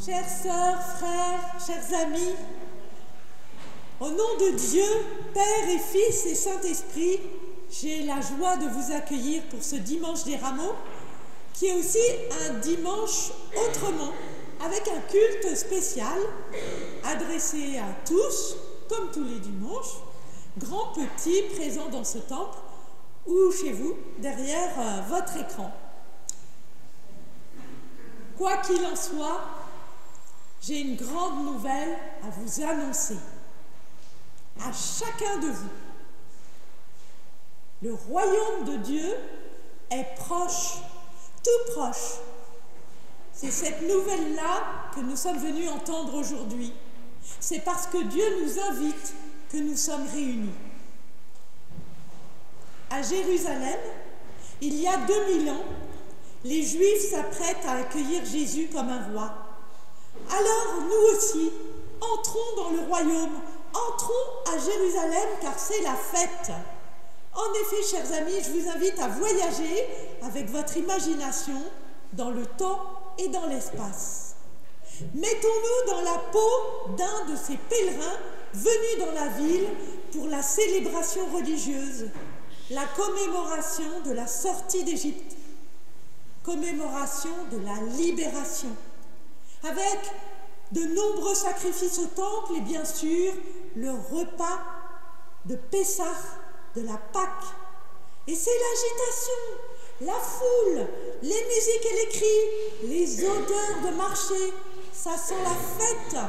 Chères sœurs, frères, chers amis, au nom de Dieu, Père et Fils et Saint-Esprit, j'ai la joie de vous accueillir pour ce dimanche des Rameaux, qui est aussi un dimanche autrement, avec un culte spécial adressé à tous, comme tous les dimanches, grands, petits, présents dans ce temple ou chez vous, derrière votre écran. Quoi qu'il en soit, j'ai une grande nouvelle à vous annoncer, à chacun de vous. Le royaume de Dieu est proche, tout proche. C'est cette nouvelle-là que nous sommes venus entendre aujourd'hui. C'est parce que Dieu nous invite que nous sommes réunis. À Jérusalem, il y a 2000 ans, les Juifs s'apprêtent à accueillir Jésus comme un roi. Alors nous aussi, entrons dans le royaume, entrons à Jérusalem car c'est la fête. En effet, chers amis, je vous invite à voyager avec votre imagination dans le temps et dans l'espace. Mettons-nous dans la peau d'un de ces pèlerins venus dans la ville pour la célébration religieuse, la commémoration de la sortie d'Égypte, commémoration de la libération, avec de nombreux sacrifices au temple et bien sûr le repas de Pessah, de la Pâque. Et c'est l'agitation, la foule, les musiques et les cris, les odeurs de marché, ça sent la fête.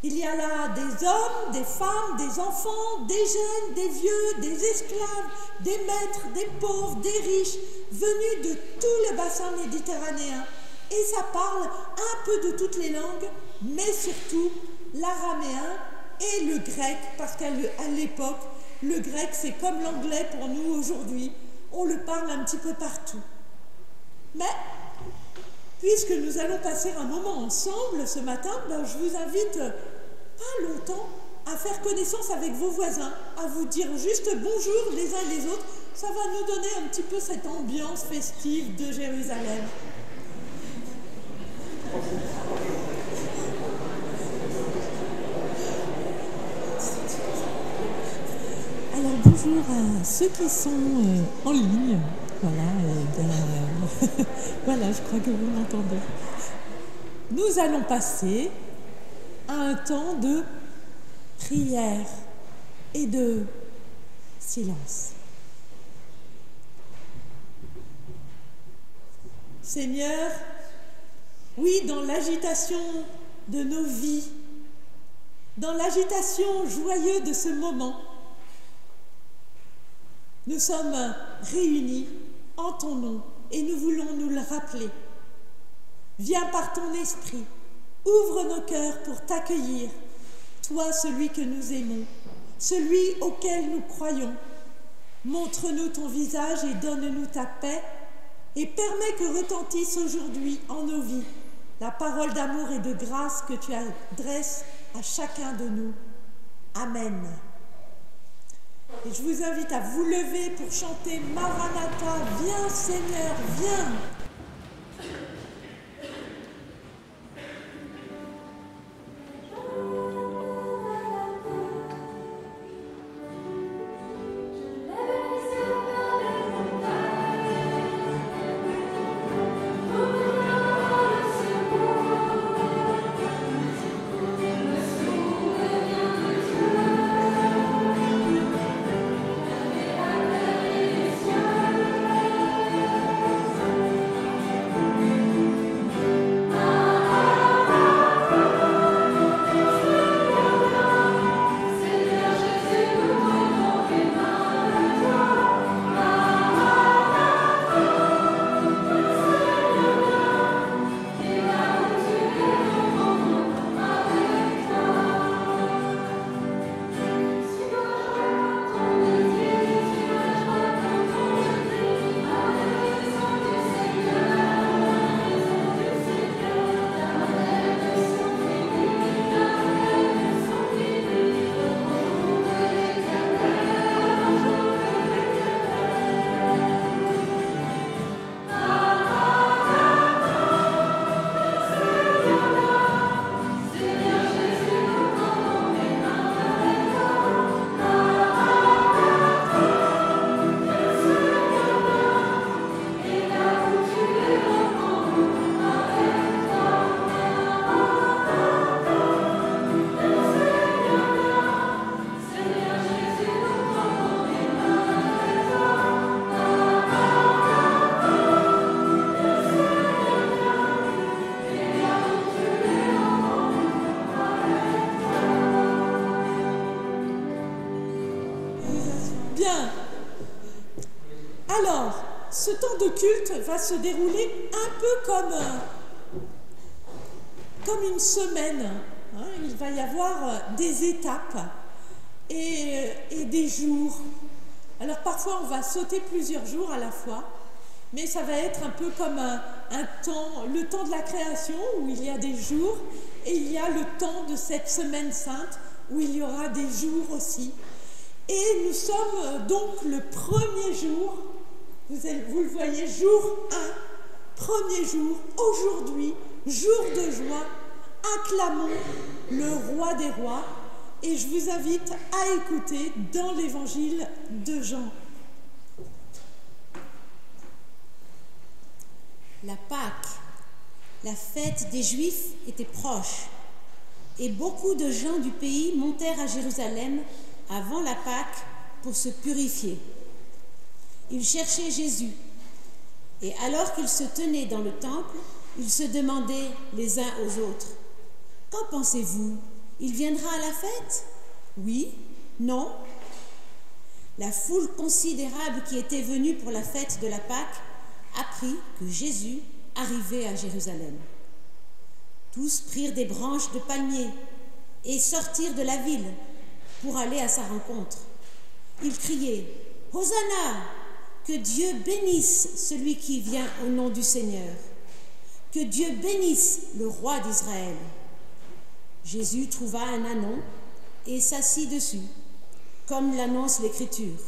Il y a là des hommes, des femmes, des enfants, des jeunes, des vieux, des esclaves, des maîtres, des pauvres, des riches, venus de tout le bassin méditerranéen. Et ça parle un peu de toutes les langues, mais surtout l'araméen et le grec, parce qu'à l'époque, le grec, c'est comme l'anglais pour nous aujourd'hui. On le parle un petit peu partout. Mais, puisque nous allons passer un moment ensemble ce matin, je vous invite pas longtemps à faire connaissance avec vos voisins, à vous dire juste bonjour les uns les autres. Ça va nous donner un petit peu cette ambiance festive de Jérusalem. Alors bonjour à ceux qui sont en ligne. Voilà, voilà, je crois que vous m'entendez. Nous allons passer à un temps de prière et de silence. Seigneur, oui, dans l'agitation de nos vies, dans l'agitation joyeuse de ce moment, nous sommes réunis en ton nom et nous voulons nous le rappeler. Viens par ton esprit, ouvre nos cœurs pour t'accueillir, toi celui que nous aimons, celui auquel nous croyons. Montre-nous ton visage et donne-nous ta paix et permets que retentisse aujourd'hui en nos vies la parole d'amour et de grâce que tu adresses à chacun de nous. Amen. Et je vous invite à vous lever pour chanter Maranatha, viens Seigneur, viens. de culte va se dérouler un peu comme une semaine. Hein. Il va y avoir des étapes et des jours. Alors parfois on va sauter plusieurs jours à la fois, mais ça va être un peu comme le temps de la création où il y a des jours, et il y a le temps de cette semaine sainte où il y aura des jours aussi. Et nous sommes donc le premier jour, vous le voyez, jour 1, premier jour, aujourd'hui, jour de joie, acclamons le roi des rois. Et je vous invite à écouter dans l'évangile de Jean. La Pâque, la fête des Juifs, était proche, et beaucoup de gens du pays montèrent à Jérusalem avant la Pâque pour se purifier. Ils cherchaient Jésus, et alors qu'ils se tenaient dans le temple, ils se demandaient les uns aux autres: « Qu'en pensez-vous ? Il viendra à la fête ? Oui ? Non ?» La foule considérable qui était venue pour la fête de la Pâque apprit que Jésus arrivait à Jérusalem. Tous prirent des branches de palmier et sortirent de la ville pour aller à sa rencontre. Ils criaient « Hosanna ! Que Dieu bénisse celui qui vient au nom du Seigneur. Que Dieu bénisse le roi d'Israël. » Jésus trouva un ânon et s'assit dessus, comme l'annonce l'Écriture.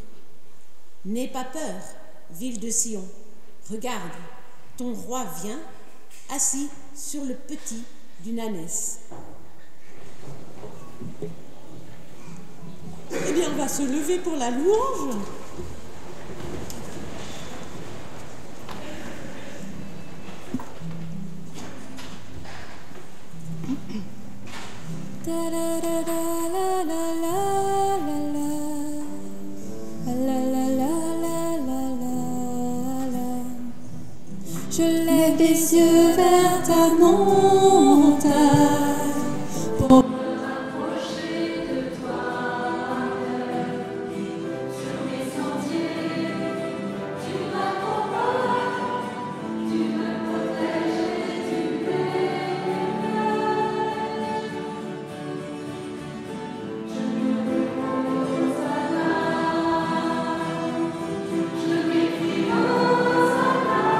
« N'aie pas peur, ville de Sion. Regarde, ton roi vient, assis sur le petit d'une ânesse. » Eh bien, on va se lever pour la louange. Je lève les yeux vers ta montagne pour me rapprocher de toi. Sur mes sentiers, tu m'accompagnes, tu me protèges et tu m'élèves. Je me repose à l'âme, je m'écris dans sa main.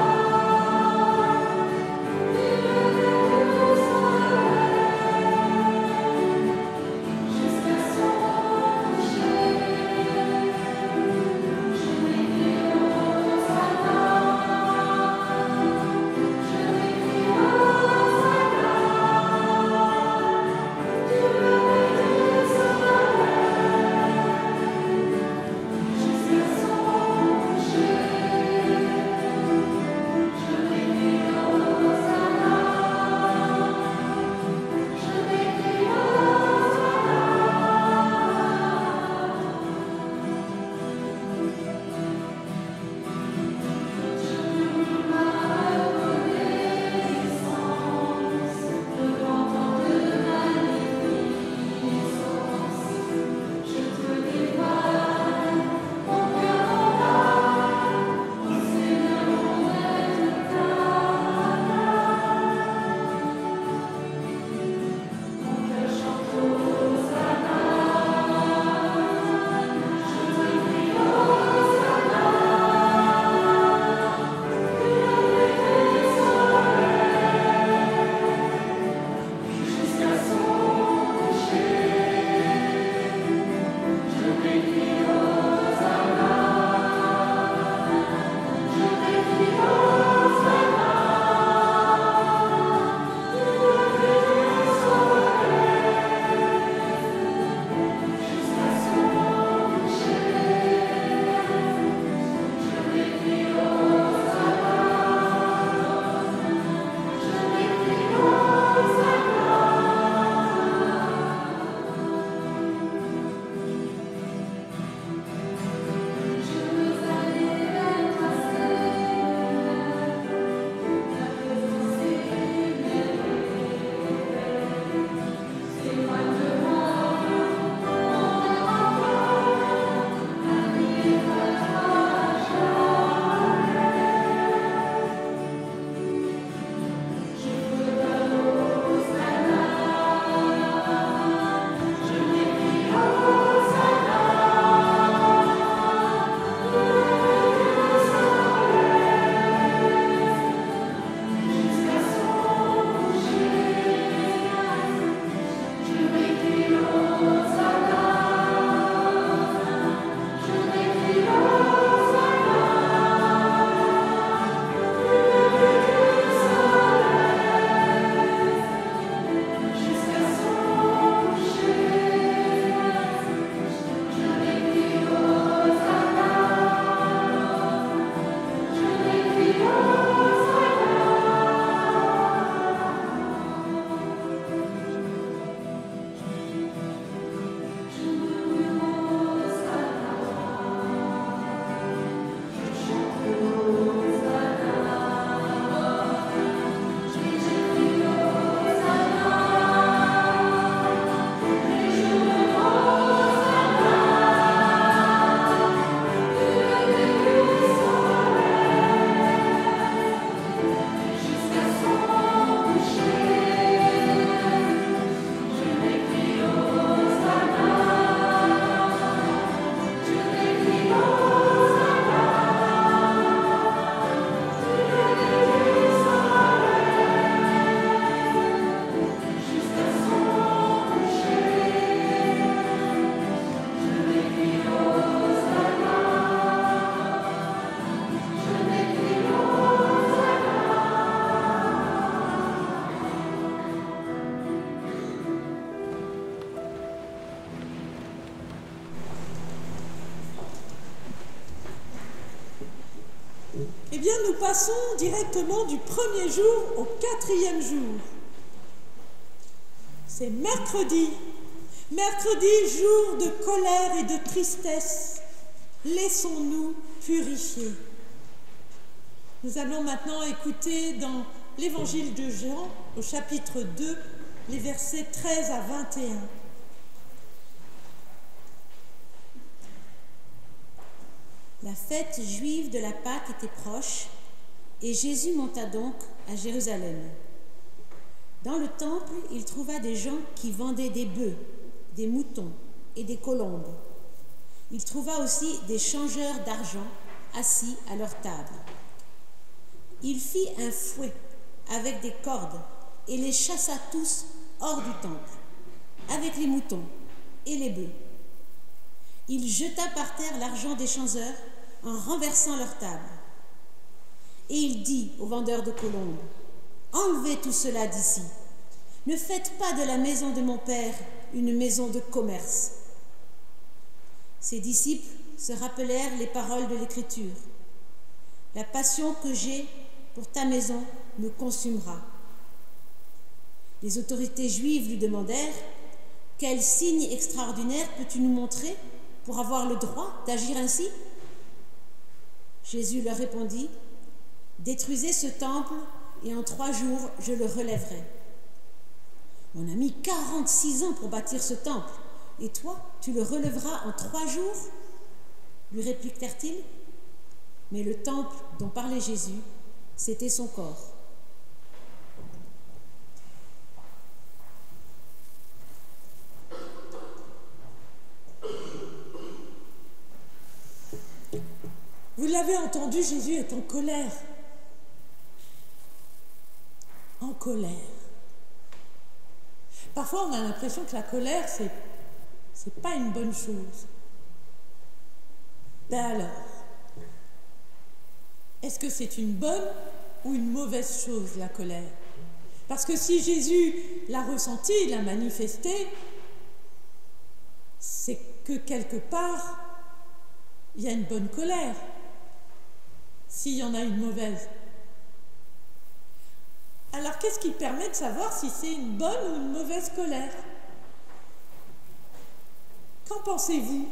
bien, nous passons directement du premier jour au 4e jour. C'est mercredi. Mercredi, jour de colère et de tristesse. Laissons-nous purifier. Nous allons maintenant écouter dans l'évangile de Jean, au chapitre 2, les versets 13 à 21. La fête juive de la Pâque était proche, et Jésus monta donc à Jérusalem. Dans le temple, il trouva des gens qui vendaient des bœufs, des moutons et des colombes. Il trouva aussi des changeurs d'argent assis à leur table. Il fit un fouet avec des cordes et les chassa tous hors du temple, avec les moutons et les bœufs. Il jeta par terre l'argent des changeurs en renversant leur table. Et il dit aux vendeurs de colombes, « Enlevez tout cela d'ici. Ne faites pas de la maison de mon Père une maison de commerce. » Ses disciples se rappelèrent les paroles de l'Écriture. « La passion que j'ai pour ta maison me consumera. » Les autorités juives lui demandèrent, « Quel signe extraordinaire peux-tu nous montrer pour avoir le droit d'agir ainsi ?» Jésus leur répondit, « Détruisez ce temple et en 3 jours je le relèverai. » « On a mis 46 ans pour bâtir ce temple, et toi, tu le relèveras en 3 jours ?» lui répliquèrent-ils. Mais le temple dont parlait Jésus, c'était son corps. Vous l'avez entendu, Jésus est en colère. En colère. Parfois, on a l'impression que la colère, c'est pas une bonne chose. Ben alors, est-ce que c'est une bonne ou une mauvaise chose, la colère? Parce que si Jésus l'a ressenti, l'a manifesté, c'est que quelque part, il y a une bonne colère, s'il y en a une mauvaise. Alors, qu'est-ce qui permet de savoir si c'est une bonne ou une mauvaise colère? Qu'en pensez-vous?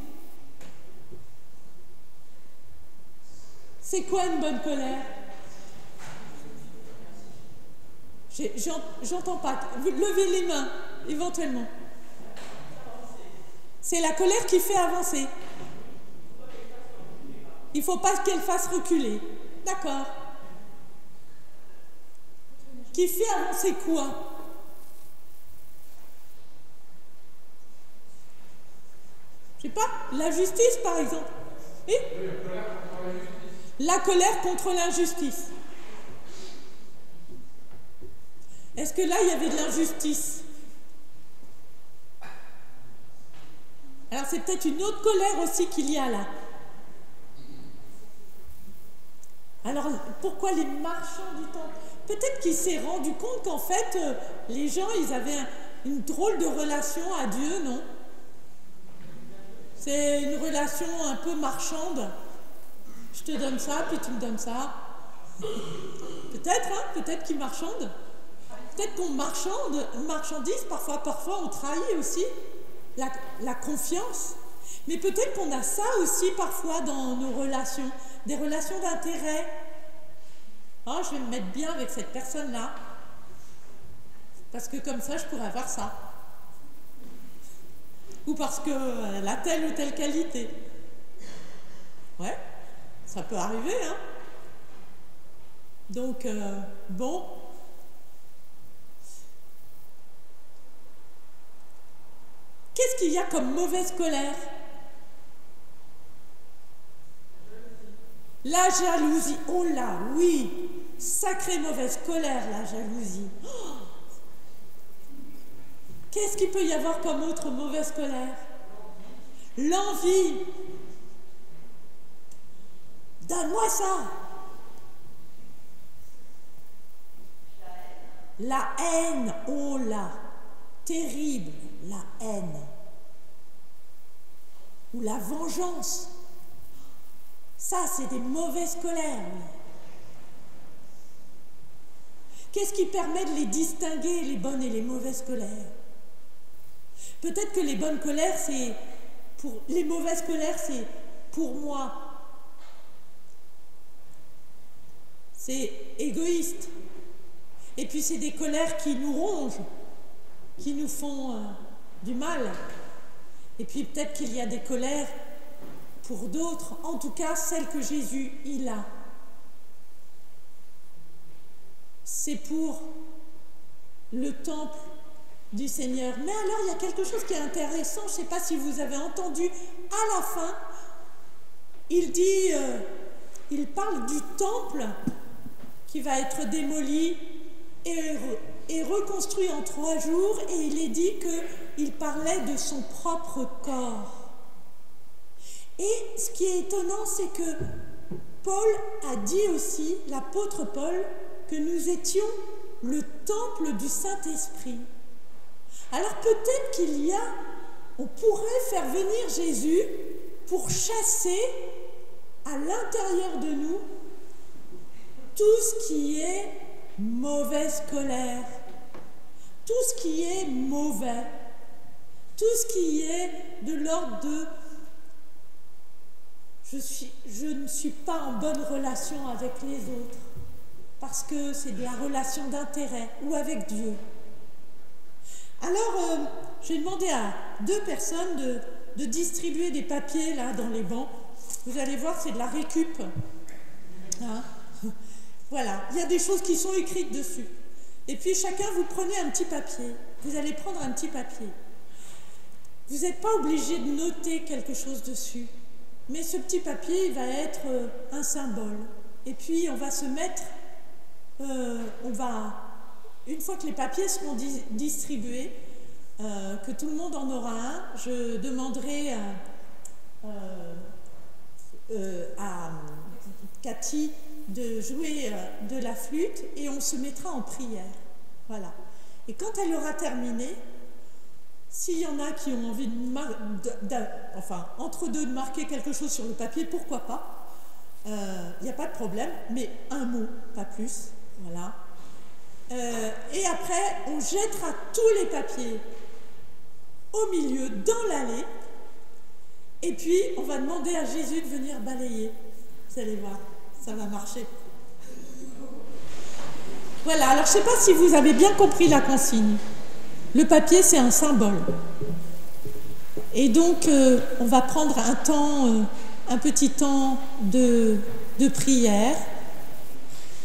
C'est quoi une bonne colère? J'entends pas. Levez les mains, éventuellement. C'est la colère qui fait avancer. Il ne faut pas qu'elle fasse reculer. D'accord. Qui fait avancer quoi? Je sais pas, la justice par exemple. Oui? La colère contre l'injustice. Est-ce que là il y avait de l'injustice? Alors c'est peut-être une autre colère aussi qu'il y a là. Alors pourquoi les marchands du temple? Peut-être qu'il s'est rendu compte qu'en fait, les gens, ils avaient une drôle de relation à Dieu, non? C'est une relation un peu marchande. Je te donne ça, puis tu me donnes ça. Peut-être, hein? Peut-être qu'ils marchandent. Peut-être qu'on marchandise, parfois on trahit aussi la confiance. Mais peut-être qu'on a ça aussi parfois dans nos relations, des relations d'intérêt. Oh, je vais me mettre bien avec cette personne-là, parce que comme ça, je pourrais avoir ça. Ou parce qu'elle a telle ou telle qualité. Ouais, ça peut arriver, hein. Donc, bon. Qu'est-ce qu'il y a comme mauvaise colère? La jalousie. Oh là, oui. Sacrée mauvaise colère, la jalousie. Oh, qu'est-ce qu'il peut y avoir comme autre mauvaise colère? L'envie. Donne-moi ça. La haine. Oh là, terrible, la haine. Ou la vengeance. Ça, c'est des mauvaises colères. Oui. Qu'est-ce qui permet de les distinguer, les bonnes et les mauvaises colères? Peut-être que les bonnes colères, c'est pour les mauvaises colères, c'est pour moi. C'est égoïste. Et puis c'est des colères qui nous rongent, qui nous font du mal. Et puis peut-être qu'il y a des colères pour d'autres, en tout cas celles que Jésus, il a. C'est pour le temple du Seigneur. Mais alors, il y a quelque chose qui est intéressant, je ne sais pas si vous avez entendu, à la fin, il dit, il parle du temple qui va être démoli et reconstruit en 3 jours, et il est dit qu'il parlait de son propre corps. Et ce qui est étonnant, c'est que Paul a dit aussi, l'apôtre Paul, que nous étions le temple du Saint-Esprit. Alors peut-être on pourrait faire venir Jésus pour chasser à l'intérieur de nous tout ce qui est mauvaise colère, tout ce qui est mauvais, tout ce qui est de l'ordre de je ne suis pas en bonne relation avec les autres, parce que c'est de la relation d'intérêt, ou avec Dieu. Alors, j'ai demandé à 2 personnes de distribuer des papiers là dans les bancs. Vous allez voir, c'est de la récup. Hein? Voilà, il y a des choses qui sont écrites dessus. Et puis chacun, vous prenez un petit papier. Vous allez prendre un petit papier. Vous n'êtes pas obligé de noter quelque chose dessus. Mais ce petit papier, il va être un symbole. Et puis, on va se mettre... une fois que les papiers seront distribués, que tout le monde en aura un, je demanderai à Cathy de jouer de la flûte et on se mettra en prière. Voilà. Et quand elle aura terminé, s'il y en a qui ont envie entre deux de marquer quelque chose sur le papier, pourquoi pas, il n'y a pas de problème, mais un mot, pas plus. Voilà. Et après, on jettera tous les papiers au milieu, dans l'allée, et puis on va demander à Jésus de venir balayer. Vous allez voir, ça va marcher. Voilà, alors je ne sais pas si vous avez bien compris la consigne. Le papier, c'est un symbole. Et donc, on va prendre un petit temps de prière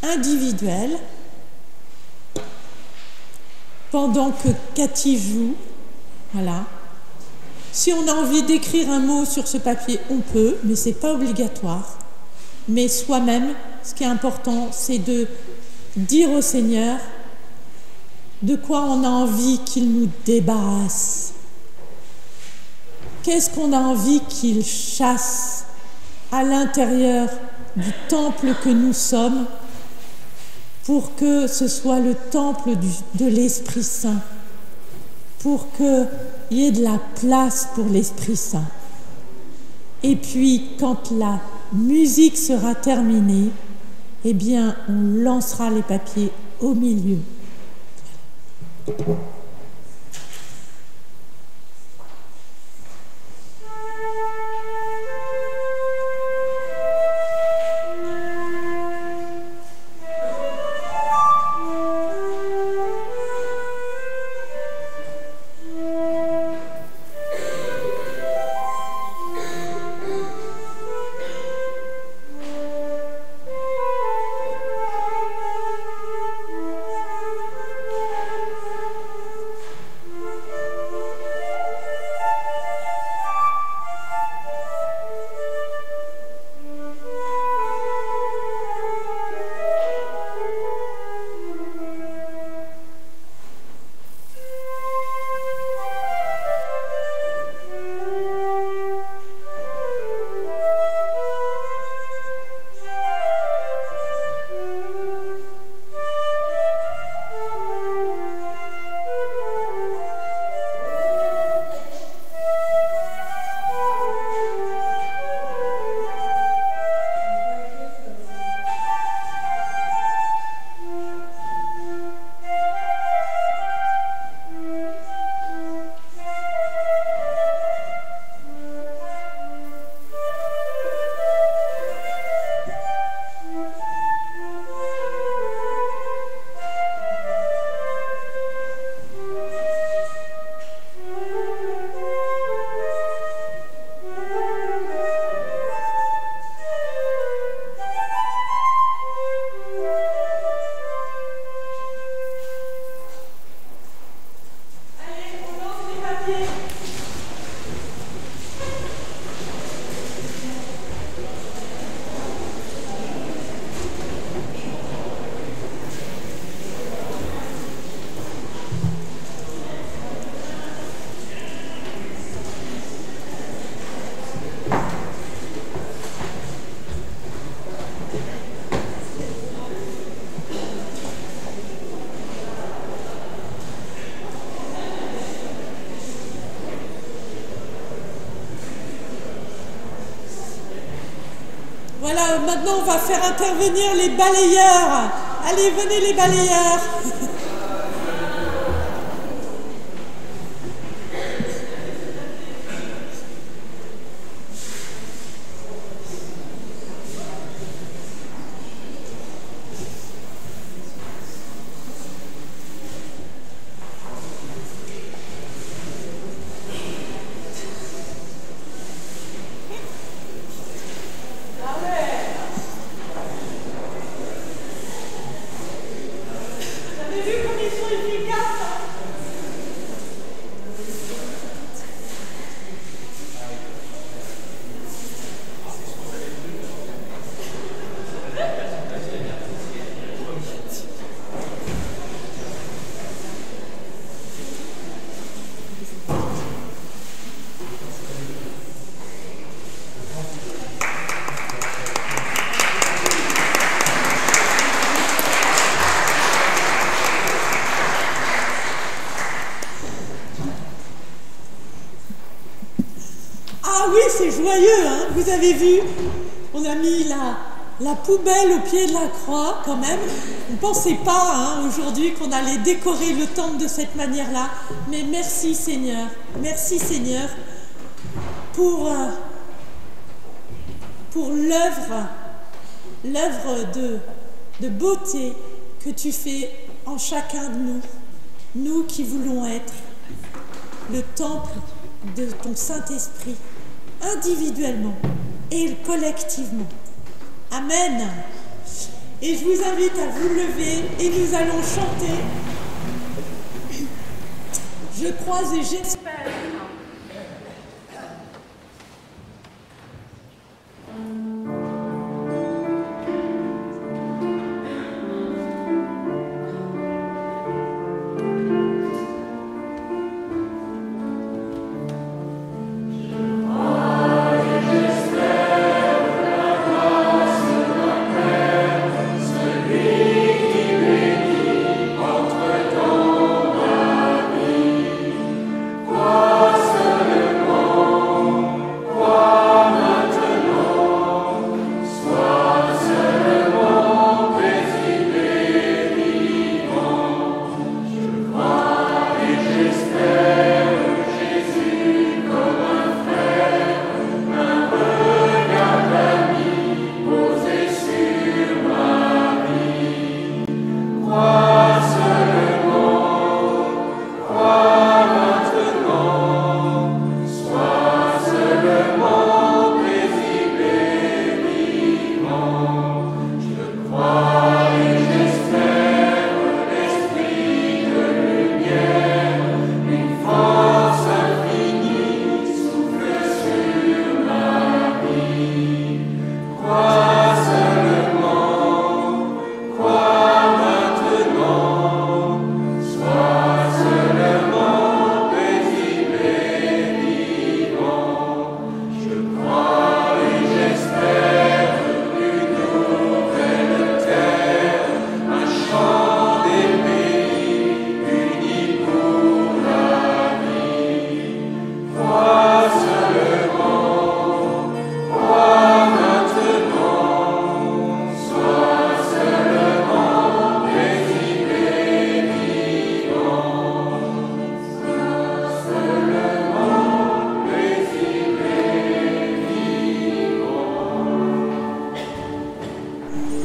individuelle, pendant que Cathy joue. Voilà. Si on a envie d'écrire un mot sur ce papier, on peut, mais ce n'est pas obligatoire. Mais soi-même, ce qui est important, c'est de dire au Seigneur de quoi on a envie qu'il nous débarrasse. Qu'est-ce qu'on a envie qu'il chasse à l'intérieur du temple que nous sommes, pour que ce soit le temple de l'Esprit Saint, pour qu'il y ait de la place pour l'Esprit Saint. Et puis, quand la musique sera terminée, eh bien, on lancera les papiers au milieu. maintenant, on va faire intervenir les balayeurs. Allez, venez les balayeurs. Ah oui, c'est joyeux, hein. Vous avez vu, on a mis la poubelle au pied de la croix quand même. On ne pensait pas hein, aujourd'hui qu'on allait décorer le temple de cette manière-là. Mais merci Seigneur pour l'œuvre de beauté que tu fais en chacun de nous qui voulons être le temple de ton Saint-Esprit, individuellement et collectivement. Amen. Et je vous invite à vous lever et nous allons chanter. Je crois et j'espère.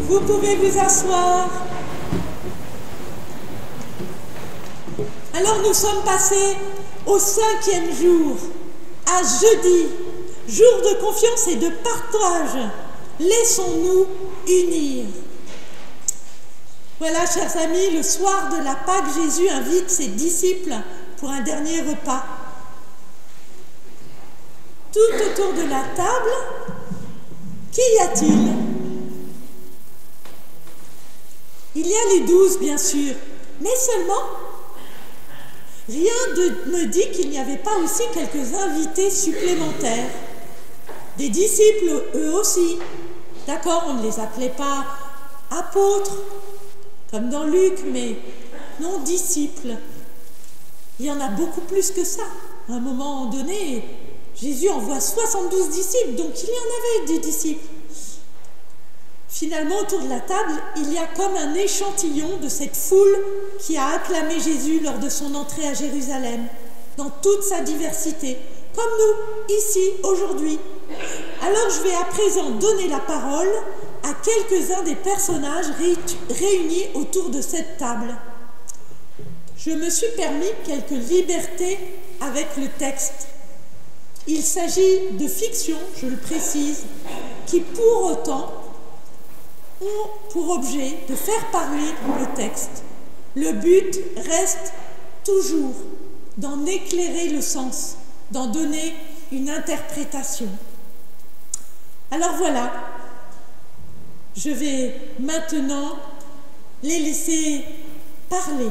Vous pouvez vous asseoir. Alors nous sommes passés au 5e jour, à jeudi, jour de confiance et de partage. Laissons-nous unir. Voilà, chers amis, le soir de la Pâque, Jésus invite ses disciples pour un dernier repas. Tout autour de la table, qui y a-t-il ? Il y a les 12, bien sûr, mais seulement, rien ne me dit qu'il n'y avait pas aussi quelques invités supplémentaires. Des disciples, eux aussi. D'accord, on ne les appelait pas apôtres, comme dans Luc, mais non disciples. Il y en a beaucoup plus que ça. À un moment donné, Jésus envoie 72 disciples, donc il y en avait des disciples. Finalement, autour de la table, il y a comme un échantillon de cette foule qui a acclamé Jésus lors de son entrée à Jérusalem, dans toute sa diversité, comme nous, ici, aujourd'hui. Alors je vais à présent donner la parole à quelques-uns des personnages réunis autour de cette table. Je me suis permis quelques libertés avec le texte. Il s'agit de fiction, je le précise, qui pour autant ont pour objet de faire parler le texte. Le but reste toujours d'en éclairer le sens, d'en donner une interprétation. Alors voilà, je vais maintenant les laisser parler.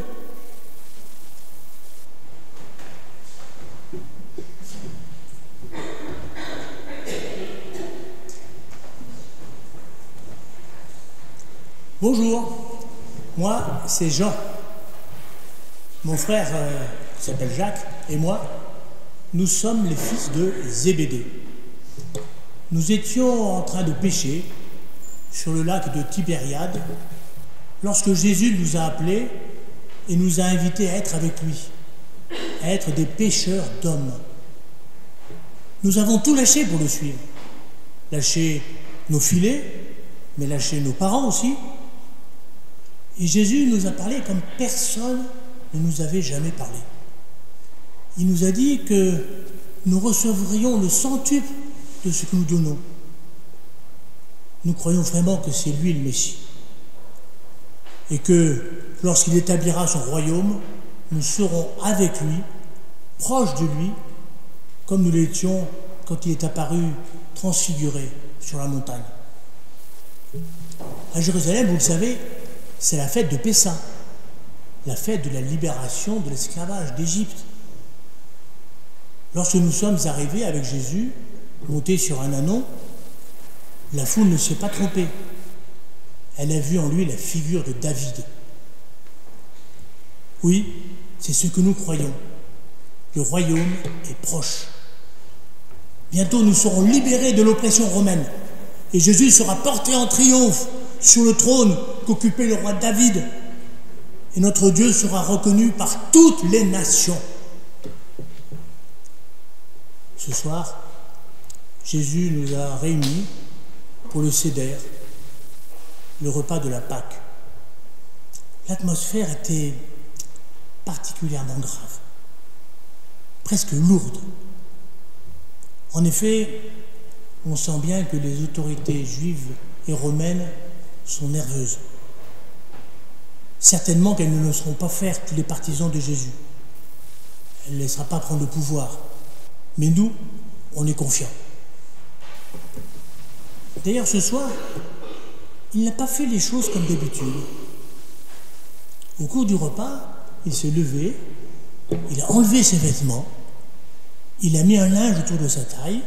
Bonjour, moi c'est Jean. Mon frère qui s'appelle Jacques et moi, nous sommes les fils de Zébédée. Nous étions en train de pêcher sur le lac de Tibériade lorsque Jésus nous a appelés et nous a invités à être avec lui, à être des pêcheurs d'hommes. Nous avons tout lâché pour le suivre. Lâché nos filets, mais lâché nos parents aussi. Et Jésus nous a parlé comme personne ne nous avait jamais parlé. Il nous a dit que nous recevrions le centuple de ce que nous donnons. Nous croyons vraiment que c'est lui le Messie. Et que lorsqu'il établira son royaume, nous serons avec lui, proches de lui, comme nous l'étions quand il est apparu transfiguré sur la montagne. À Jérusalem, vous le savez, c'est la fête de Pessah, la fête de la libération de l'esclavage d'Égypte. Lorsque nous sommes arrivés avec Jésus, montés sur un ânon, la foule ne s'est pas trompée. Elle a vu en lui la figure de David. Oui, c'est ce que nous croyons. Le royaume est proche. Bientôt nous serons libérés de l'oppression romaine et Jésus sera porté en triomphe sur le trône qu'occupait le roi David. Et notre Dieu sera reconnu par toutes les nations. Ce soir, Jésus nous a réunis pour le Seder, le repas de la Pâque. L'atmosphère était particulièrement grave, presque lourde. En effet, on sent bien que les autorités juives et romaines sont nerveuses. Certainement qu'elles ne laisseront pas faire tous les partisans de Jésus. Elle ne laissera pas prendre le pouvoir. Mais nous, on est confiants. D'ailleurs, ce soir, il n'a pas fait les choses comme d'habitude. Au cours du repas, il s'est levé, il a enlevé ses vêtements, il a mis un linge autour de sa taille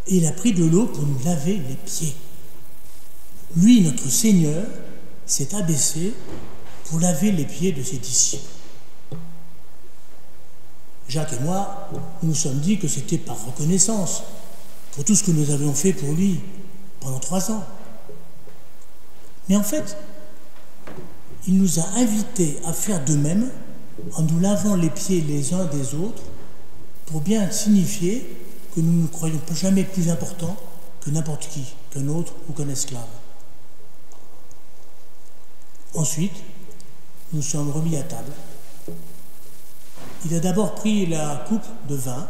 et il a pris de l'eau pour nous laver les pieds. Lui, notre Seigneur, s'est abaissé pour laver les pieds de ses disciples. Jacques et moi, nous nous sommes dit que c'était par reconnaissance pour tout ce que nous avions fait pour lui pendant 3 ans. Mais en fait, il nous a invités à faire de même en nous lavant les pieds les uns des autres pour bien signifier que nous ne croyons jamais plus important que n'importe qui, qu'un autre ou qu'un esclave. Ensuite, nous sommes remis à table. Il a d'abord pris la coupe de vin,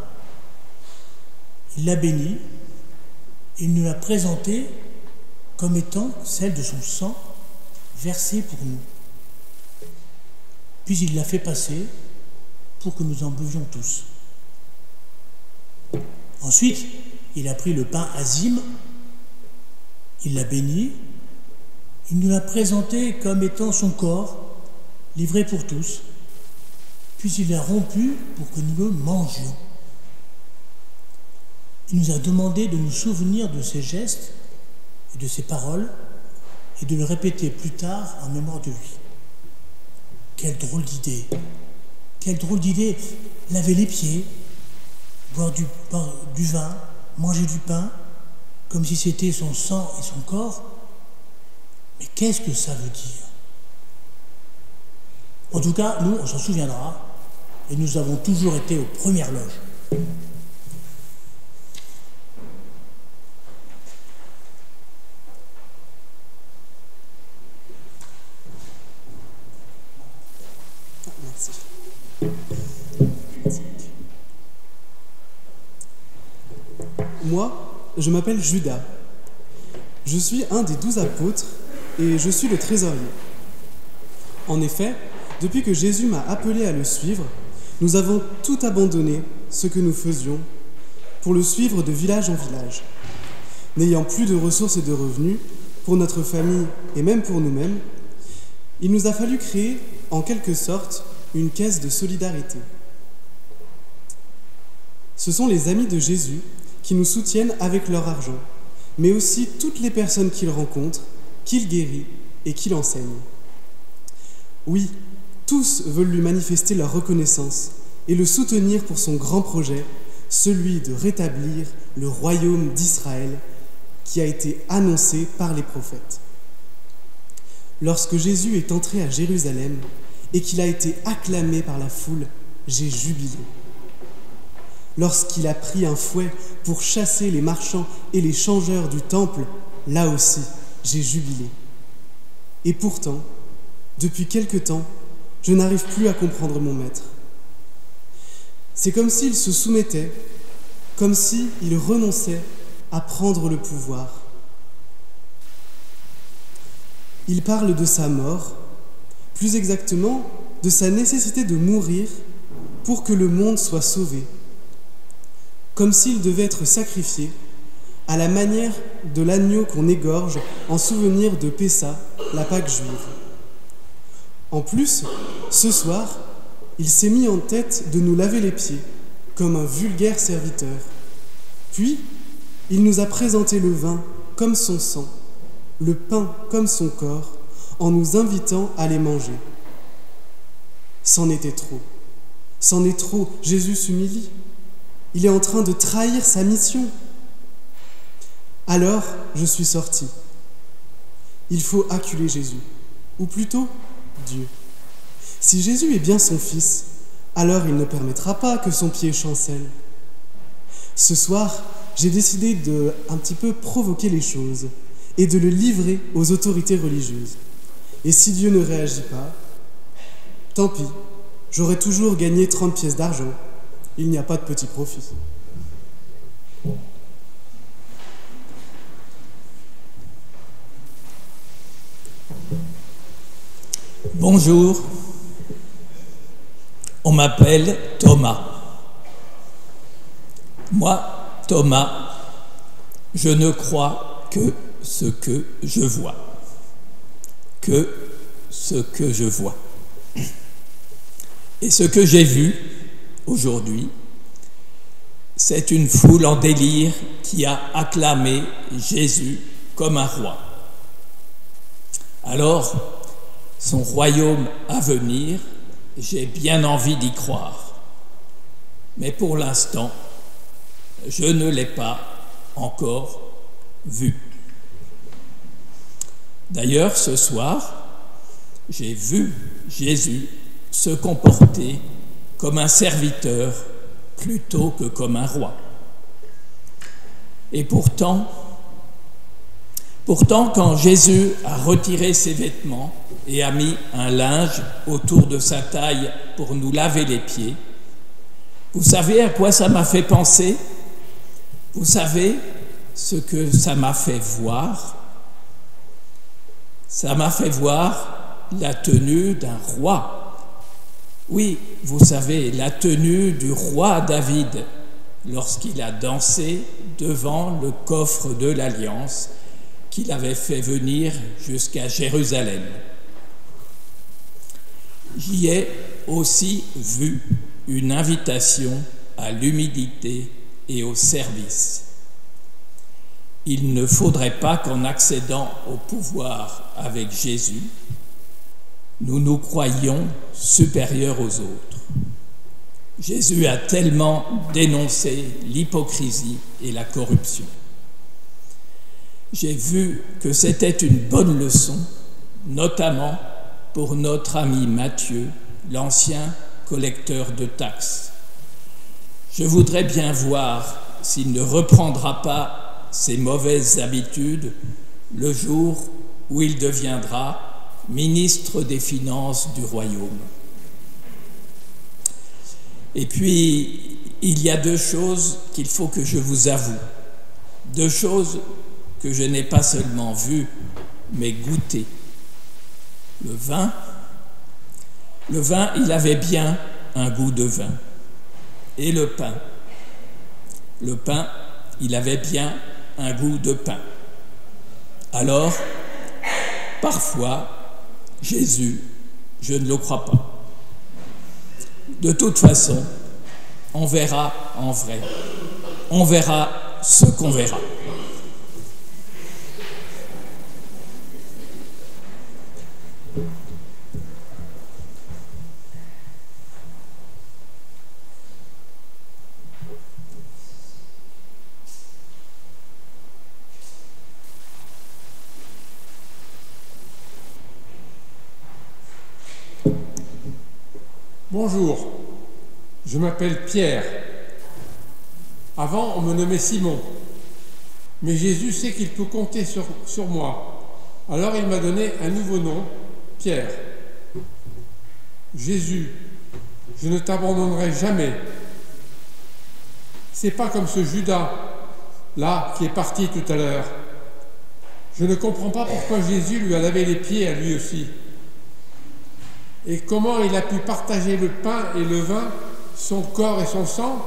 il l'a bénie, il nous l'a présentée comme étant celle de son sang versé pour nous. Puis il l'a fait passer pour que nous en buvions tous. Ensuite, il a pris le pain azime, il l'a béni, il nous l'a présenté comme étant son corps, livré pour tous, puis il l'a rompu pour que nous le mangions. Il nous a demandé de nous souvenir de ses gestes et de ses paroles et de le répéter plus tard en mémoire de lui. Quelle drôle d'idée! Quelle drôle d'idée! Laver les pieds, boire du vin, manger du pain, comme si c'était son sang et son corps, Mais qu'est-ce que ça veut dire? En tout cas, nous, on s'en souviendra, et nous avons toujours été aux premières loges. Moi, je m'appelle Judas. Je suis un des 12 apôtres et je suis le trésorier. En effet, depuis que Jésus m'a appelé à le suivre, nous avons tout abandonné ce que nous faisions pour le suivre de village en village. N'ayant plus de ressources et de revenus pour notre famille et même pour nous-mêmes, il nous a fallu créer, en quelque sorte, une caisse de solidarité. Ce sont les amis de Jésus qui nous soutiennent avec leur argent, mais aussi toutes les personnes qu'il rencontre, qu'il guérit et qu'il enseigne. Oui, tous veulent lui manifester leur reconnaissance et le soutenir pour son grand projet, celui de rétablir le royaume d'Israël qui a été annoncé par les prophètes. Lorsque Jésus est entré à Jérusalem et qu'il a été acclamé par la foule, j'ai jubilé. Lorsqu'il a pris un fouet pour chasser les marchands et les changeurs du temple, là aussi, j'ai jubilé. Et pourtant, depuis quelque temps, je n'arrive plus à comprendre mon maître. C'est comme s'il se soumettait, comme s'il renonçait à prendre le pouvoir. Il parle de sa mort, plus exactement de sa nécessité de mourir pour que le monde soit sauvé, comme s'il devait être sacrifié à la manière de l'agneau qu'on égorge en souvenir de Pessa, la Pâque juive. En plus, ce soir, il s'est mis en tête de nous laver les pieds, comme un vulgaire serviteur. Puis, il nous a présenté le vin comme son sang, le pain comme son corps, en nous invitant à les manger. C'en était trop. C'en est trop. Jésus s'humilie. Il est en train de trahir sa mission. Alors, je suis sorti. Il faut acculer Jésus, ou plutôt Dieu. Si Jésus est bien son fils, alors il ne permettra pas que son pied chancelle. Ce soir, j'ai décidé de un petit peu provoquer les choses et de le livrer aux autorités religieuses. Et si Dieu ne réagit pas, tant pis, j'aurai toujours gagné 30 pièces d'argent. Il n'y a pas de petit profit. Bonjour, on m'appelle Thomas. Moi, Thomas, je ne crois que ce que je vois. Que ce que je vois. Et ce que j'ai vu aujourd'hui, c'est une foule en délire qui a acclamé Jésus comme un roi. Alors, son royaume à venir, j'ai bien envie d'y croire. Mais pour l'instant, je ne l'ai pas encore vu. D'ailleurs, ce soir, j'ai vu Jésus se comporter comme un serviteur plutôt que comme un roi. Et pourtant, quand Jésus a retiré ses vêtements et a mis un linge autour de sa taille pour nous laver les pieds, vous savez à quoi ça m'a fait penser? Vous savez ce que ça m'a fait voir? Ça m'a fait voir la tenue d'un roi. Oui, vous savez, la tenue du roi David lorsqu'il a dansé devant le coffre de l'Alliance qu'il avait fait venir jusqu'à Jérusalem. J'y ai aussi vu une invitation à l'humilité et au service. Il ne faudrait pas qu'en accédant au pouvoir avec Jésus, nous nous croyions supérieurs aux autres. Jésus a tellement dénoncé l'hypocrisie et la corruption. j'ai vu que c'était une bonne leçon, notamment pour notre ami Matthieu, l'ancien collecteur de taxes. Je voudrais bien voir s'il ne reprendra pas ses mauvaises habitudes le jour où il deviendra ministre des Finances du royaume. Et puis, il y a deux choses qu'il faut que je vous avoue, deux choses que je n'ai pas seulement vues, mais goûtées. Le vin, il avait bien un goût de vin. Et le pain, il avait bien un goût de pain. Alors, parfois, Jésus, je ne le crois pas. De toute façon, on verra en vrai. On verra ce qu'on verra. Bonjour, je m'appelle Pierre. Avant, on me nommait Simon. Mais Jésus sait qu'il peut compter sur moi. Alors il m'a donné un nouveau nom, Pierre. Jésus, je ne t'abandonnerai jamais. C'est pas comme ce Judas, là, qui est parti tout à l'heure. Je ne comprends pas pourquoi Jésus lui a lavé les pieds à lui aussi. Et comment il a pu partager le pain et le vin, son corps et son sang?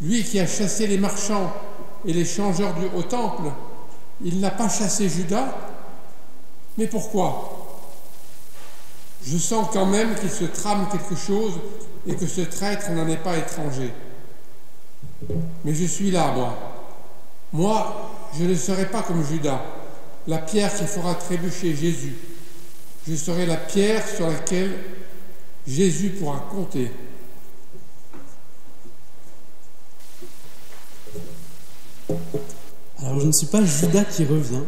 Lui qui a chassé les marchands et les changeurs au temple, il n'a pas chassé Judas? Mais pourquoi? Je sens quand même qu'il se trame quelque chose et que ce traître n'en est pas étranger. Mais je suis là, moi. Moi, je ne serai pas comme Judas, la pierre qui fera trébucher Jésus. Je serai la pierre sur laquelle Jésus pourra compter. Alors je ne suis pas Judas qui revient,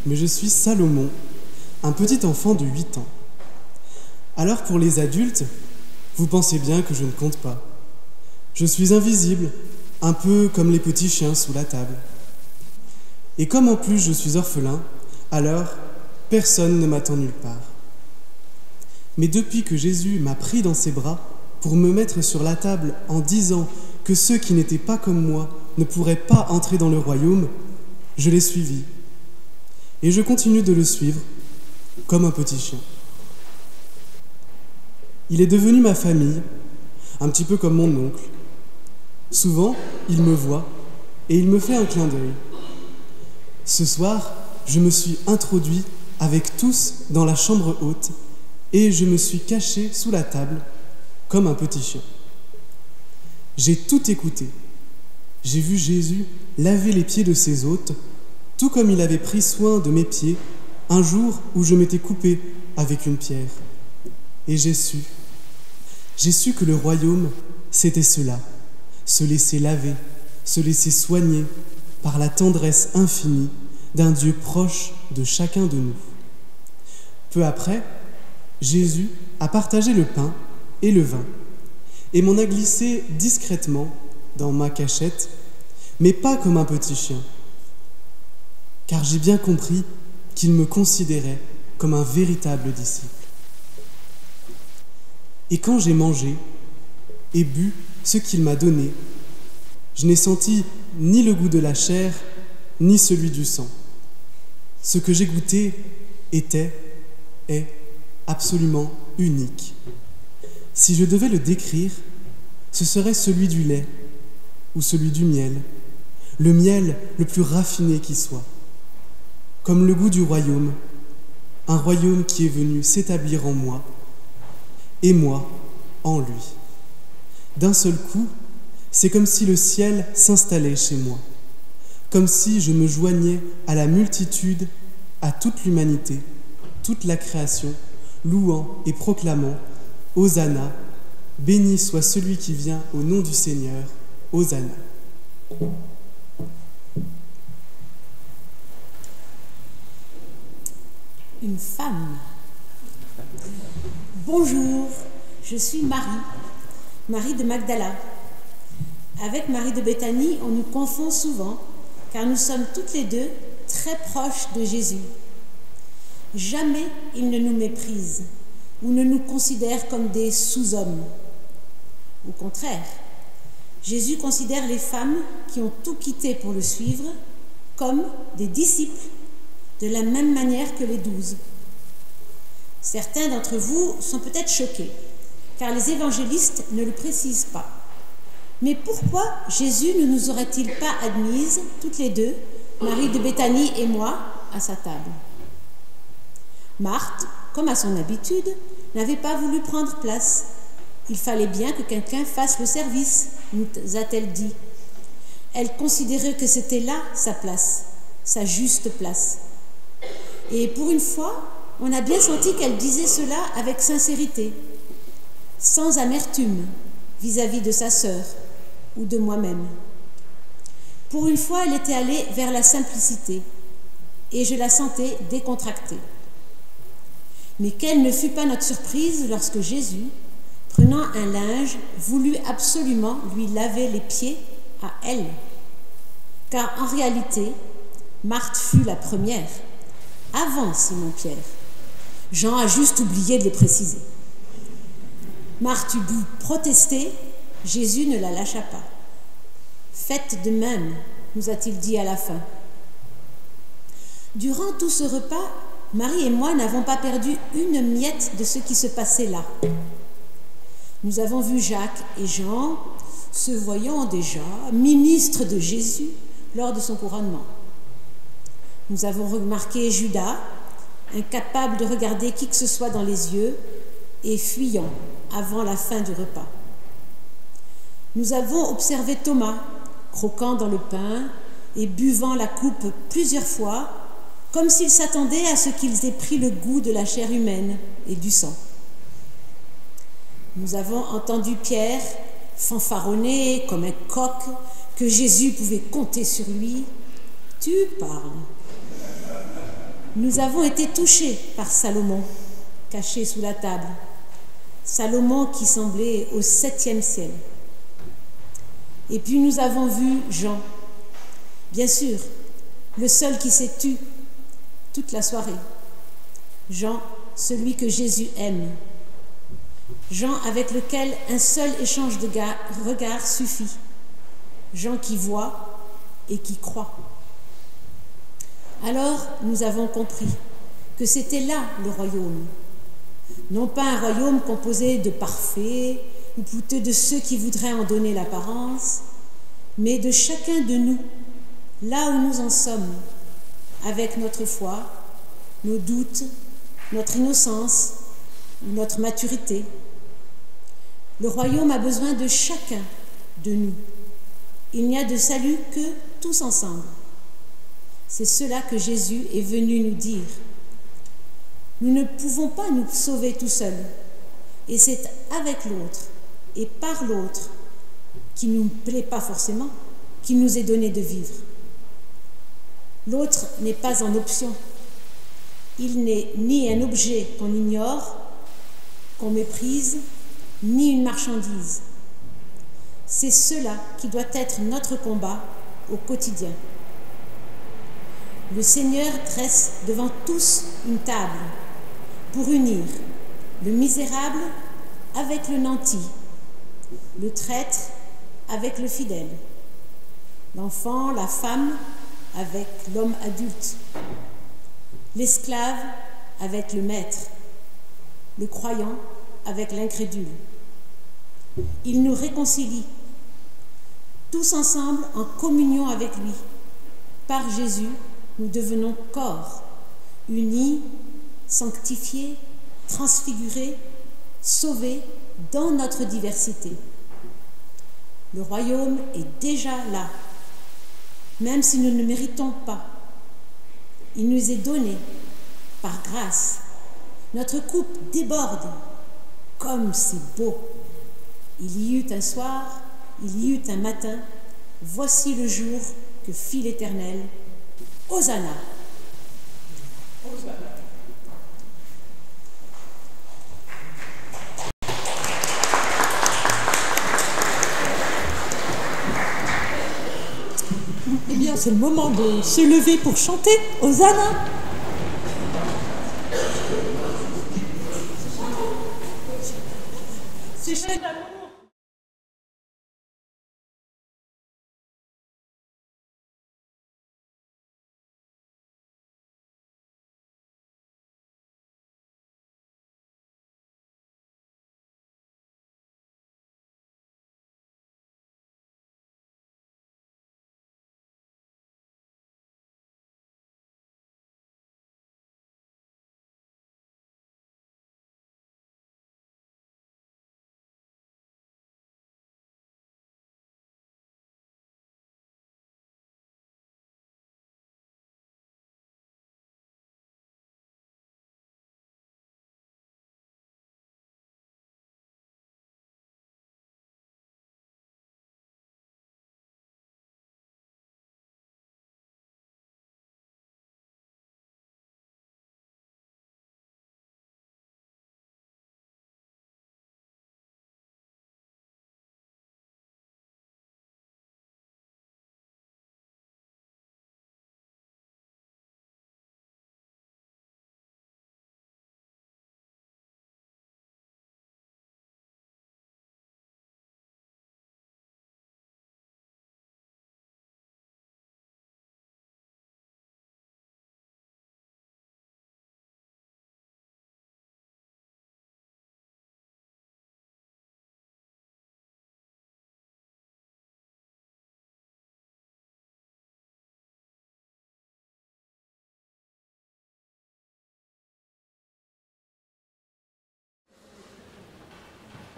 mais je suis Salomon, un petit enfant de 8 ans. Alors pour les adultes, vous pensez bien que je ne compte pas. Je suis invisible, un peu comme les petits chiens sous la table. Et comme en plus je suis orphelin, alors personne ne m'attend nulle part. Mais depuis que Jésus m'a pris dans ses bras pour me mettre sur la table en disant que ceux qui n'étaient pas comme moi ne pourraient pas entrer dans le royaume, je l'ai suivi. Et je continue de le suivre comme un petit chien. Il est devenu ma famille, un petit peu comme mon oncle. Souvent, il me voit et il me fait un clin d'œil. Ce soir, je me suis introduit avec tous dans la chambre haute et je me suis caché sous la table comme un petit chien. J'ai tout écouté. J'ai vu Jésus laver les pieds de ses hôtes, tout comme il avait pris soin de mes pieds un jour où je m'étais coupé avec une pierre. Et j'ai su que le royaume, c'était cela, se laisser laver, se laisser soigner par la tendresse infinie d'un Dieu proche de chacun de nous. Peu après, Jésus a partagé le pain et le vin et m'en a glissé discrètement dans ma cachette, mais pas comme un petit chien, car j'ai bien compris qu'il me considérait comme un véritable disciple. Et quand j'ai mangé et bu ce qu'il m'a donné, je n'ai senti ni le goût de la chair, ni celui du sang. Ce que j'ai goûté est absolument unique. Si je devais le décrire, ce serait celui du lait ou celui du miel, le miel le plus raffiné qui soit, comme le goût du royaume, un royaume qui est venu s'établir en moi, et moi en lui. D'un seul coup, c'est comme si le ciel s'installait chez moi, comme si je me joignais à la multitude, à toute l'humanité, toute la création, louant et proclamant « Hosanna, béni soit celui qui vient au nom du Seigneur, Hosanna ». une femme. Bonjour, je suis Marie de Magdala. Avec Marie de Béthanie, on nous confond souvent, car nous sommes toutes les deux très proches de Jésus. Jamais il ne nous méprise ou ne nous considère comme des sous-hommes. Au contraire, Jésus considère les femmes qui ont tout quitté pour le suivre comme des disciples, de la même manière que les 12. Certains d'entre vous sont peut-être choqués, car les évangélistes ne le précisent pas. Mais pourquoi Jésus ne nous aurait-il pas admises, toutes les deux, Marie de Béthanie et moi, à sa table? Marthe, comme à son habitude, n'avait pas voulu prendre place. Il fallait bien que quelqu'un fasse le service, nous a-t-elle dit. Elle considérait que c'était là sa place, sa juste place. Et pour une fois, on a bien senti qu'elle disait cela avec sincérité, sans amertume vis-à-vis de sa sœur ou de moi-même. Pour une fois, elle était allée vers la simplicité et je la sentais décontractée. Mais quelle ne fut pas notre surprise lorsque Jésus, prenant un linge, voulut absolument lui laver les pieds à elle. Car en réalité, Marthe fut la première, avant Simon-Pierre. Jean a juste oublié de le préciser. Marthe eut beau protester, Jésus ne la lâcha pas. « Faites de même », nous a-t-il dit à la fin. Durant tout ce repas, Marie et moi n'avons pas perdu une miette de ce qui se passait là. Nous avons vu Jacques et Jean, se voyant déjà ministres de Jésus lors de son couronnement. Nous avons remarqué Judas, incapable de regarder qui que ce soit dans les yeux et fuyant avant la fin du repas. Nous avons observé Thomas, croquant dans le pain et buvant la coupe plusieurs fois, comme s'il s'attendait à ce qu'ils aient pris le goût de la chair humaine et du sang. Nous avons entendu Pierre fanfaronner comme un coq que Jésus pouvait compter sur lui. Tu parles. Nous avons été touchés par Salomon, caché sous la table. Salomon qui semblait au 7e ciel. Et puis nous avons vu Jean, bien sûr, le seul qui s'est tu toute la soirée. Jean, celui que Jésus aime. Jean avec lequel un seul échange de regards suffit. Jean qui voit et qui croit. Alors nous avons compris que c'était là le royaume. Non pas un royaume composé de parfaits ou plutôt de ceux qui voudraient en donner l'apparence, mais de chacun de nous, là où nous en sommes, avec notre foi, nos doutes, notre innocence ou notre maturité. Le royaume a besoin de chacun de nous. Il n'y a de salut que tous ensemble. C'est cela que Jésus est venu nous dire. Nous ne pouvons pas nous sauver tout seuls. Et c'est avec l'autre et par l'autre, qui ne nous plaît pas forcément, qu'il nous est donné de vivre. L'autre n'est pas en option. Il n'est ni un objet qu'on ignore, qu'on méprise, ni une marchandise. C'est cela qui doit être notre combat au quotidien. Le Seigneur dresse devant tous une table pour unir le misérable avec le nanti, le traître avec le fidèle, l'enfant, la femme avec l'homme adulte, l'esclave avec le maître, le croyant avec l'incrédule. Il nous réconcilie, tous ensemble en communion avec lui. Par Jésus, nous devenons corps, unis, sanctifiés, transfigurés, sauvés dans notre diversité. Le royaume est déjà là, même si nous ne méritons pas. Il nous est donné par grâce. Notre coupe déborde. Comme c'est beau! Il y eut un soir, il y eut un matin. Voici le jour que fit l'Éternel. Hosanna! Hosanna. Eh bien, c'est le moment de se lever pour chanter Hosanna. C'est chaîne d'amour.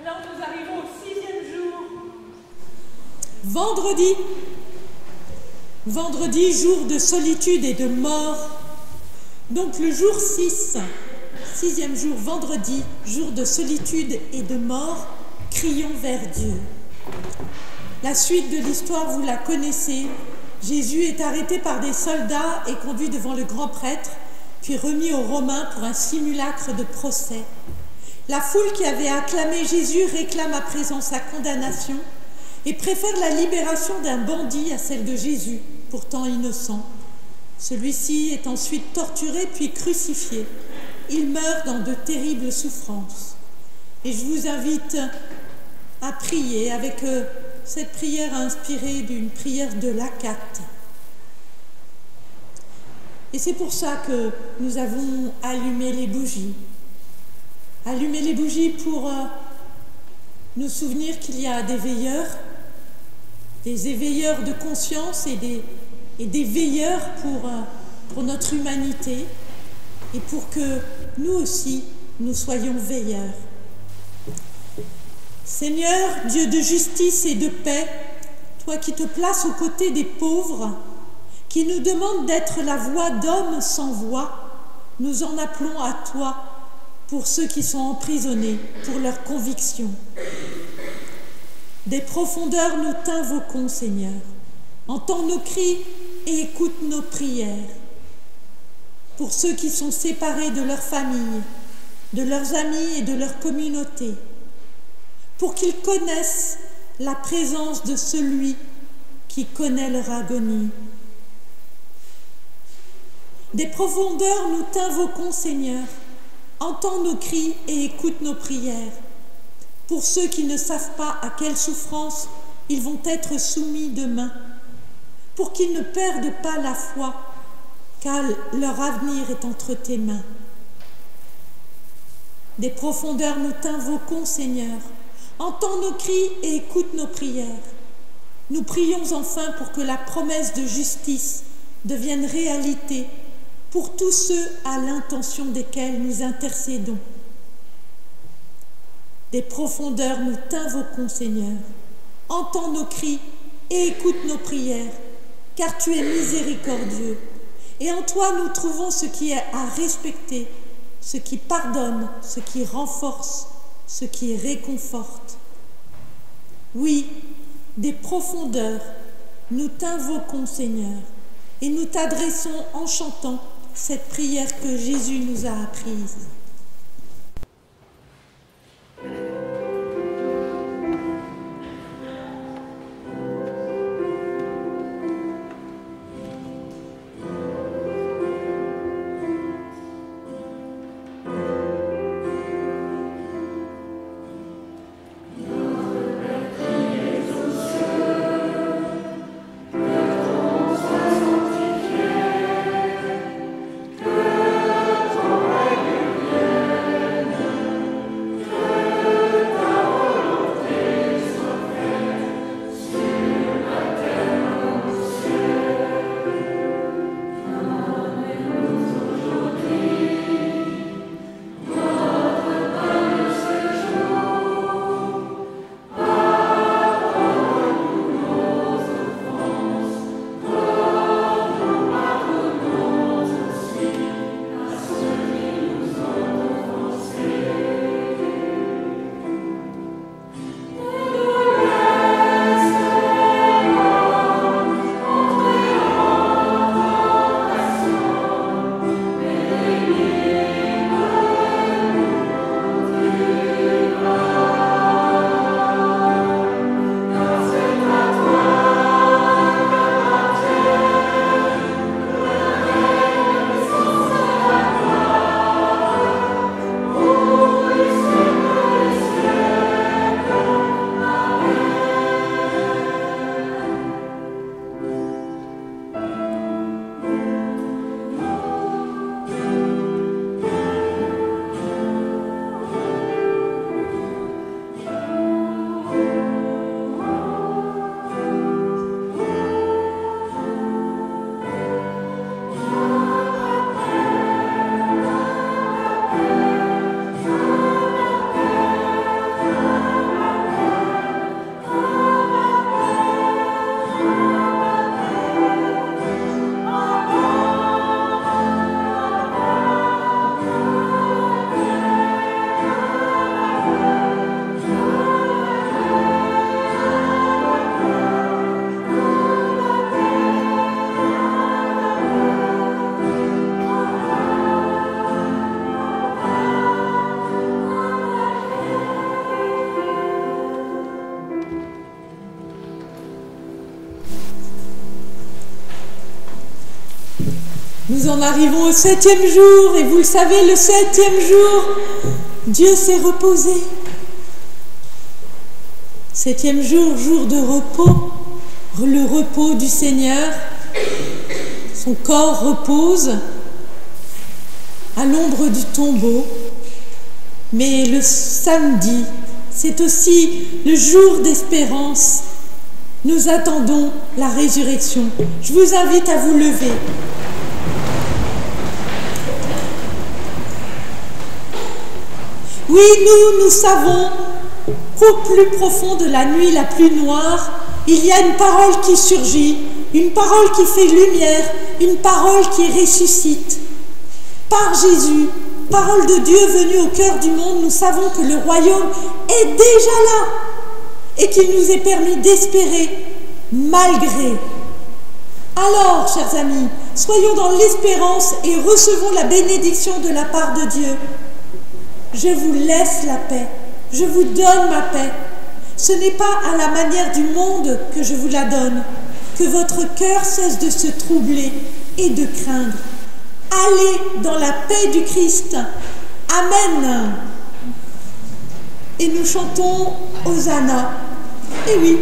Alors nous arrivons au 6e jour. Vendredi. Vendredi, jour de solitude et de mort. Donc le jour 6, 6e jour, vendredi, jour de solitude et de mort, crions vers Dieu. La suite de l'histoire, vous la connaissez. Jésus est arrêté par des soldats et conduit devant le grand prêtre, puis remis aux Romains pour un simulacre de procès. La foule qui avait acclamé Jésus réclame à présent sa condamnation et préfère la libération d'un bandit à celle de Jésus, pourtant innocent. Celui-ci est ensuite torturé puis crucifié. Il meurt dans de terribles souffrances. Et je vous invite à prier avec cette prière inspirée d'une prière de l'Acate. Et c'est pour ça que nous avons allumé les bougies. Allumer les bougies pour nous souvenir qu'il y a des veilleurs, des éveilleurs de conscience et des veilleurs pour notre humanité et pour que nous aussi, nous soyons veilleurs. Seigneur, Dieu de justice et de paix, toi qui te places aux côtés des pauvres, qui nous demande d'être la voix d'hommes sans voix, nous en appelons à toi pour ceux qui sont emprisonnés pour leurs convictions. Des profondeurs nous t'invoquons, Seigneur. Entends nos cris et écoute nos prières. Pour ceux qui sont séparés de leur famille, de leurs amis et de leur communauté, pour qu'ils connaissent la présence de celui qui connaît leur agonie. Des profondeurs nous t'invoquons, Seigneur. Entends nos cris et écoute nos prières. Pour ceux qui ne savent pas à quelle souffrance ils vont être soumis demain, pour qu'ils ne perdent pas la foi, car leur avenir est entre tes mains. Des profondeurs nous t'invoquons, Seigneur. Entends nos cris et écoute nos prières. Nous prions enfin pour que la promesse de justice devienne réalité pour tous ceux à l'intention desquels nous intercédons. Des profondeurs nous t'invoquons, Seigneur. Entends nos cris et écoute nos prières, car tu es miséricordieux. Et en toi nous trouvons ce qui est à respecter, ce qui pardonne, ce qui renforce, ce qui réconforte. Oui, des profondeurs, nous t'invoquons, Seigneur, et nous t'adressons en chantant cette prière que Jésus nous a apprise. Nous en arrivons au 7e jour, et vous le savez, le 7e jour, Dieu s'est reposé. 7e jour, jour de repos, le repos du Seigneur. Son corps repose à l'ombre du tombeau. Mais le samedi, c'est aussi le jour d'espérance. Nous attendons la résurrection. Je vous invite à vous lever. Oui, nous savons qu'au plus profond de la nuit la plus noire, il y a une parole qui surgit, une parole qui fait lumière, une parole qui ressuscite. Par Jésus, parole de Dieu venue au cœur du monde, nous savons que le royaume est déjà là et qu'il nous est permis d'espérer malgré. Alors, chers amis, soyons dans l'espérance et recevons la bénédiction de la part de Dieu. Je vous laisse la paix, je vous donne ma paix. Ce n'est pas à la manière du monde que je vous la donne, que votre cœur cesse de se troubler et de craindre. Allez dans la paix du Christ. Amen. Et nous chantons Hosanna. Et oui.